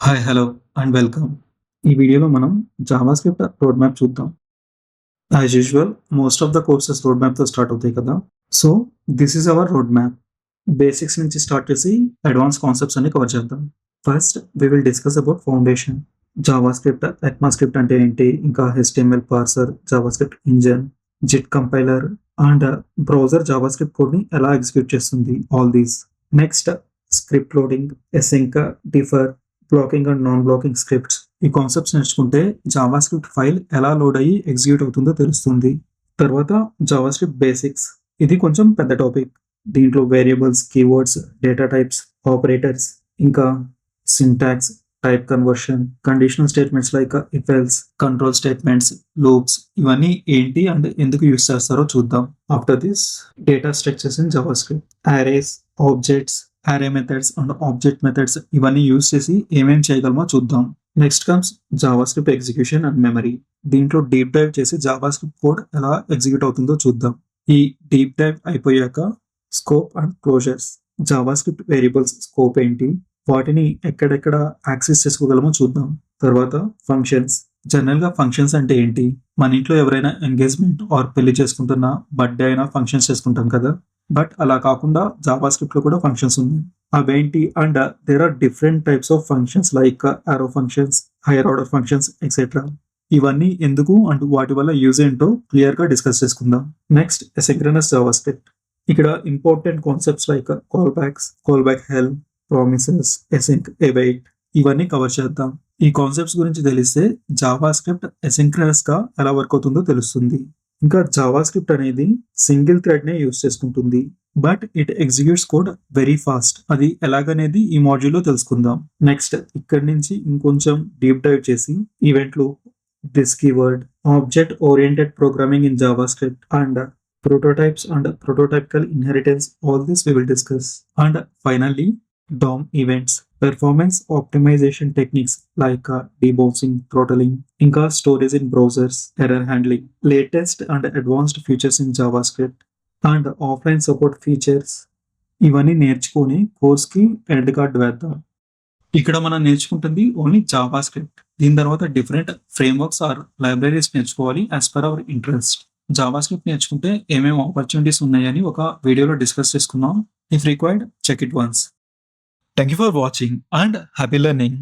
Hi, hello and welcome. ఈ వీడియోలో మనం జావాస్క్రిప్ట్ రోడ్ మ్యాప్ చూద్దాం. As usual most of the courses road మ్యాప్‌తో స్టార్ట్ అవుతాయి కదా! So, this is our road map. Basics నుంచి స్టార్ట్ చేసి అడ్వాన్స్ కాన్సెప్ట్స్ అన్ని కవర్ చేద్దాం. First we will discuss about foundation. JavaScript, ECMAScript అంటే ఏంటి? ఇంకా HTML parser, JavaScript engine, JIT compiler and browser JavaScript కోడ్‌ని ఎలా ఎగ్జిక్యూట్ చేస్తుంది? All these. Next script loading, async, defer, blocking and non blocking scripts. ఈ concepts నేర్చుకుంటే JavaScript file ఎలా load అయ్యి ఎగ్జిక్యూట్ అవుతుందో తెలుస్తుంది. తర్వాత జావాస్క్రిప్ట్ బేసిక్స్. ఇది కొంచెం పెద్ద టాపిక్. దీంట్లో variables, keywords, data types, operators, ఇంకా syntax, type conversion, conditional statements like if else, control statements, loops ఇవన్నీ ఏంటి అండ్ ఎందుకు యూస్ చేస్తారో చూద్దాం. After this data structures in JavaScript, arrays, objects, array methods and object methods ఇవన్నీ use చేసి ఏమేం చేయగలమో చూద్దాం. Next comes JavaScript execution and memory. దీంట్లో డీప్ డైవ్ చేసి జావాస్క్రిప్ట్ కోడ్ ఎలా ఎగ్జిక్యూట్ అవుతుందో చూద్దాం. ఈ డీప్ డైవ్ అయిపోయాక scope and closures. JavaScript variables scope ఏంటి, వాటిని ఎక్కడెక్కడ యాక్సెస్ చేసుకోగలమో చూద్దాం. తర్వాత ఫంక్షన్స్. జనరల్ గా ఫంక్షన్స్ అంటే ఏంటి? మన ఇంట్లో ఎవరైనా ఎంగేజ్మెంట్ ఆర్ పెళ్లి చేసుకుంటున్నా, బర్త్డే అయినా ఫంక్షన్స్ చేసుకుంటాం కదా! బట్ అలా కాకుండా జావాస్క్రిప్ట్ లో కూడా ఫంక్షన్స్ ఉన్నాయి. అవేంటి and there are different types of functions like arrow functions, higher order functions etcetera. ఇవన్నీ ఎందుకు అండ్ వాటి వల్ల యూజ్ ఏంటో క్లియర్ గా డిస్కస్ చేసుకుందాం. Next asynchronous JavaScript. ఇక్కడ important concepts like callbacks, callback hell, promises, async, await ఇవన్నీ cover చేద్దాం. ఈ కాన్సెప్ట్స్ గురించి తెలిస్తే జావాస్క్రిప్ట్ అసింక్రనస్ గా ఎలా వర్క్ అవుతుందో తెలుస్తుంది. ఇంకా జావాస్క్రిప్ట్ అనేది సింగిల్ థ్రెడ్ నే యూస్ చేసుకుంటుంది, but it executes code very fast. అది ఎలాగనేది ఈ మాడ్యూల్ లో తెలుసుకుందాం. నెక్స్ట్ ఇక్కడి నుంచి ఇంకొంచెం డీప్ డైవ్ చేసి event loop, this keyword, object oriented programming in JavaScript and prototypes and prototypical inheritance, all this we will discuss. And finally DOM events, performance optimization techniques like debouncing, throttling, ఇంకా storage in browsers, error handling, latest and advanced features in JavaScript and offline support features. ఇవన్నీ నేర్చుకొని course కి end card వేద్దాం. ఇక్కడ మనం నేర్చుకుంటుంది only Java script. దీని తర్వాత డిఫరెంట్ ఫ్రేమ్వర్క్స్ ఆర్ లైబ్రరీస్ నేర్చుకోవాలి as per our interest. JavaScript నేర్చుకుంటే ఏమేమి ఆపర్చునిటీస్ ఉన్నాయని ఒక వీడియోలో డిస్కస్ చేసుకున్నాం. If required check it once. Thank you for watching and happy learning.